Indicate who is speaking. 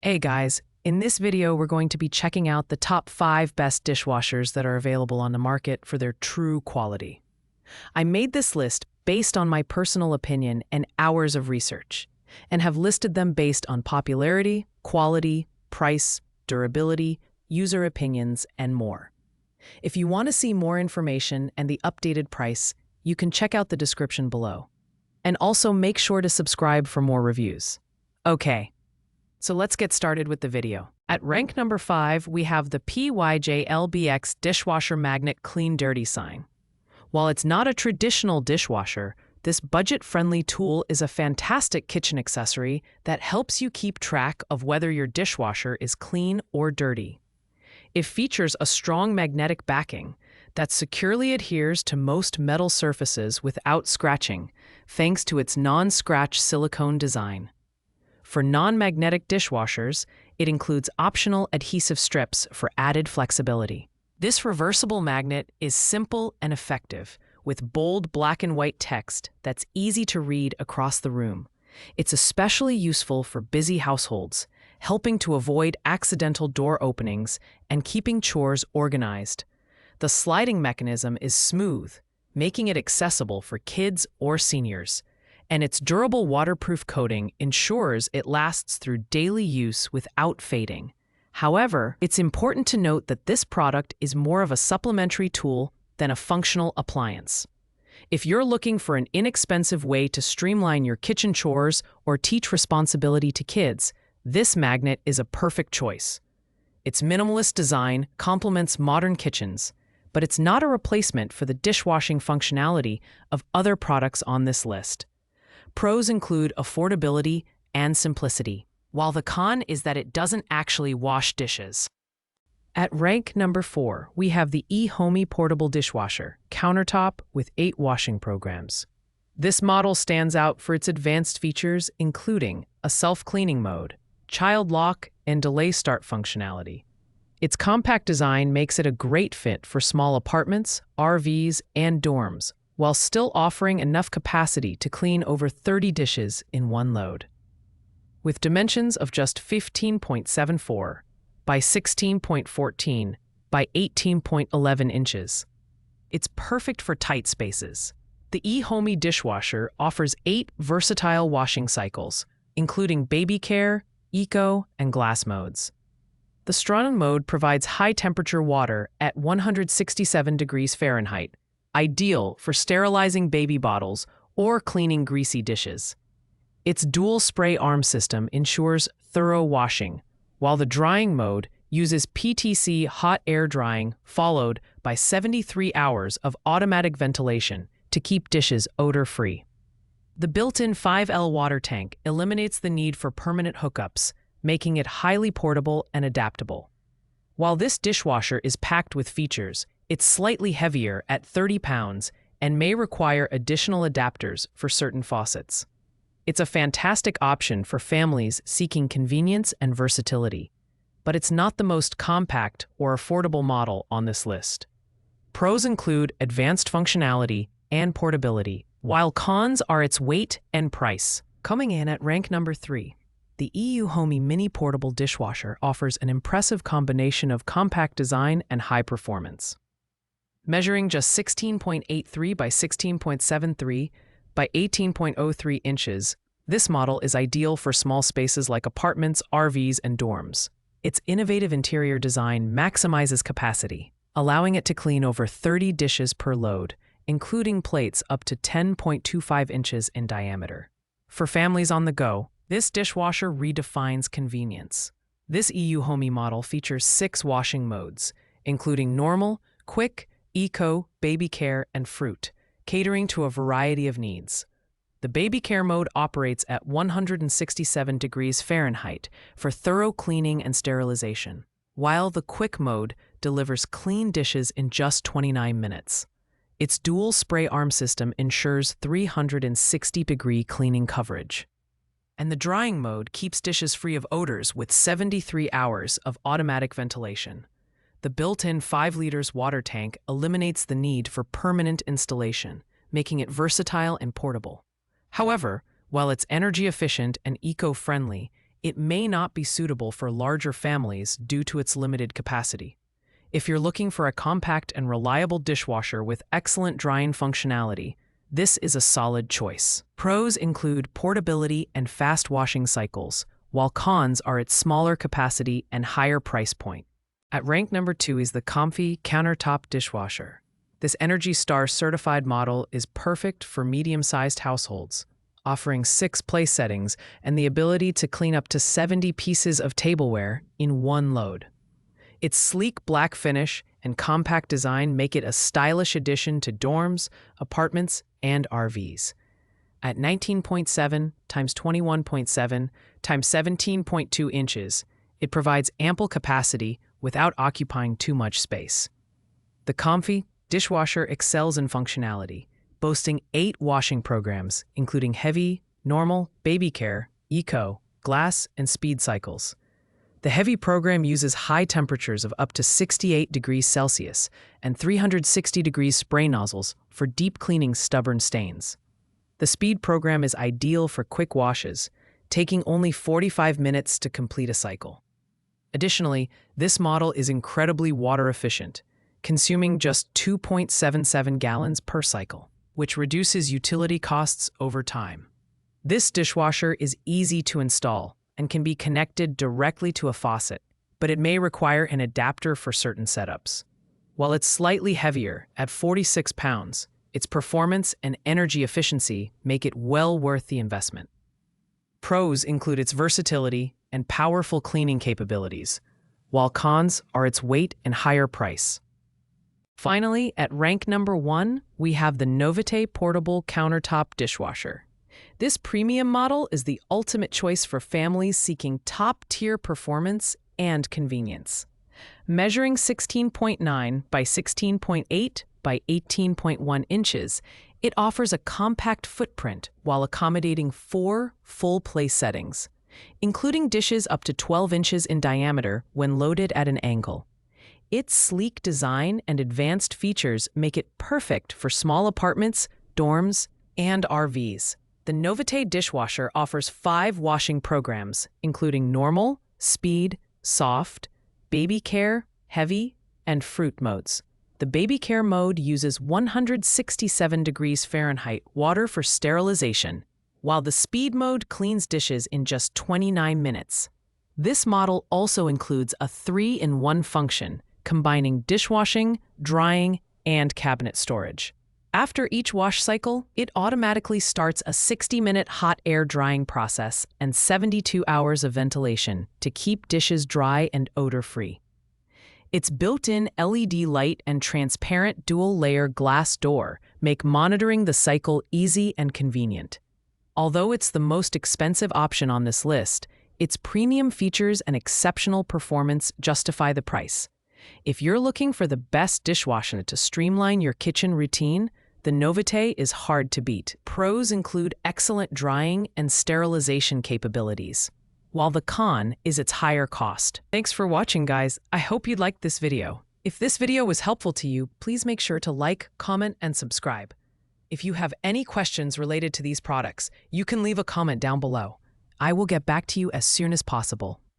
Speaker 1: Hey guys, in this video we're going to be checking out the top 5 best dishwashers that are available on the market for their true quality. I made this list based on my personal opinion and hours of research, and have listed them based on popularity, quality, price, durability, user opinions, and more. If you want to see more information and the updated price, you can check out the description below. And also make sure to subscribe for more reviews. Okay. So let's get started with the video. At rank number 5, we have the PYJ-LBX Dishwasher Magnet Clean Dirty sign. While it's not a traditional dishwasher, this budget-friendly tool is a fantastic kitchen accessory that helps you keep track of whether your dishwasher is clean or dirty. It features a strong magnetic backing that securely adheres to most metal surfaces without scratching, thanks to its non-scratch silicone design. For non-magnetic dishwashers, it includes optional adhesive strips for added flexibility. This reversible magnet is simple and effective, with bold black and white text that's easy to read across the room. It's especially useful for busy households, helping to avoid accidental door openings and keeping chores organized. The sliding mechanism is smooth, making it accessible for kids or seniors. And its durable waterproof coating ensures it lasts through daily use without fading. However, it's important to note that this product is more of a supplementary tool than a functional appliance. If you're looking for an inexpensive way to streamline your kitchen chores or teach responsibility to kids, this magnet is a perfect choice. Its minimalist design complements modern kitchens, but it's not a replacement for the dishwashing functionality of other products on this list. Pros include affordability and simplicity, while the con is that it doesn't actually wash dishes. At rank number 4, we have the eHomey Portable Dishwasher, Countertop with 8 washing programs. This model stands out for its advanced features, including a self-cleaning mode, child lock, and delay start functionality. Its compact design makes it a great fit for small apartments, RVs, and dorms, while still offering enough capacity to clean over 30 dishes in one load. With dimensions of just 15.74 by 16.14 by 18.11 inches, it's perfect for tight spaces. The eHomey dishwasher offers 8 versatile washing cycles, including baby care, eco, and glass modes. The strong mode provides high-temperature water at 167 degrees Fahrenheit, ideal for sterilizing baby bottles or cleaning greasy dishes. Its dual spray arm system ensures thorough washing, while the drying mode uses PTC hot air drying followed by 73 hours of automatic ventilation to keep dishes odor-free. The built-in 5L water tank eliminates the need for permanent hookups, making it highly portable and adaptable. While this dishwasher is packed with features, it's slightly heavier at 30 pounds and may require additional adapters for certain faucets. It's a fantastic option for families seeking convenience and versatility, but it's not the most compact or affordable model on this list. Pros include advanced functionality and portability, while cons are its weight and price. Coming in at rank number 3, the eHomey Mini Portable Dishwasher offers an impressive combination of compact design and high performance. Measuring just 16.83 by 16.73 by 18.03 inches, this model is ideal for small spaces like apartments, RVs, and dorms. Its innovative interior design maximizes capacity, allowing it to clean over 30 dishes per load, including plates up to 10.25 inches in diameter. For families on the go, this dishwasher redefines convenience. This eHomey model features 6 washing modes, including normal, quick, eco, baby care, and fruit, catering to a variety of needs. The baby care mode operates at 167 degrees Fahrenheit for thorough cleaning and sterilization, while the quick mode delivers clean dishes in just 29 minutes. Its dual spray arm system ensures 360-degree cleaning coverage. And the drying mode keeps dishes free of odors with 73 hours of automatic ventilation. The built-in 5 liters water tank eliminates the need for permanent installation, making it versatile and portable. However, while it's energy efficient and eco-friendly, it may not be suitable for larger families due to its limited capacity. If you're looking for a compact and reliable dishwasher with excellent drying functionality, this is a solid choice. Pros include portability and fast washing cycles, while cons are its smaller capacity and higher price point. At rank number 2 is the Comfy Countertop Dishwasher. This Energy Star certified model is perfect for medium-sized households, offering 6 place settings and the ability to clean up to 70 pieces of tableware in one load. Its sleek black finish and compact design make it a stylish addition to dorms, apartments, and RVs. At 19.7 x 21.7 x 17.2 inches, it provides ample capacity without occupying too much space. The Comfy Dishwasher excels in functionality, boasting 8 washing programs, including heavy, normal, baby care, eco, glass, and speed cycles. The heavy program uses high temperatures of up to 68 degrees Celsius and 360 degrees spray nozzles for deep cleaning stubborn stains. The speed program is ideal for quick washes, taking only 45 minutes to complete a cycle. Additionally, this model is incredibly water efficient, consuming just 2.77 gallons per cycle, which reduces utility costs over time. This dishwasher is easy to install and can be connected directly to a faucet, but it may require an adapter for certain setups. While it's slightly heavier, at 46 pounds, its performance and energy efficiency make it well worth the investment. Pros include its versatility and powerful cleaning capabilities, while cons are its weight and higher price. Finally, at rank number 1, we have the Novite Portable Countertop Dishwasher. This premium model is the ultimate choice for families seeking top-tier performance and convenience. Measuring 16.9 by 16.8 by 18.1 inches, it offers a compact footprint while accommodating 4 full place settings, including dishes up to 12 inches in diameter when loaded at an angle. Its sleek design and advanced features make it perfect for small apartments, dorms, and RVs. The Novite dishwasher offers 5 washing programs, including normal, speed, soft, baby care, heavy, and fruit modes. The baby care mode uses 167 degrees Fahrenheit water for sterilization, while the speed mode cleans dishes in just 29 minutes. This model also includes a 3-in-1 function, combining dishwashing, drying, and cabinet storage. After each wash cycle, it automatically starts a 60-minute hot air drying process and 72 hours of ventilation to keep dishes dry and odor-free. Its built-in LED light and transparent dual-layer glass door make monitoring the cycle easy and convenient. Although it's the most expensive option on this list, its premium features and exceptional performance justify the price. If you're looking for the best dishwasher to streamline your kitchen routine, the Novite is hard to beat. Pros include excellent drying and sterilization capabilities, while the con is its higher cost. Thanks for watching, guys. I hope you liked this video. If this video was helpful to you, please make sure to like, comment, and subscribe. If you have any questions related to these products, you can leave a comment down below. I will get back to you as soon as possible.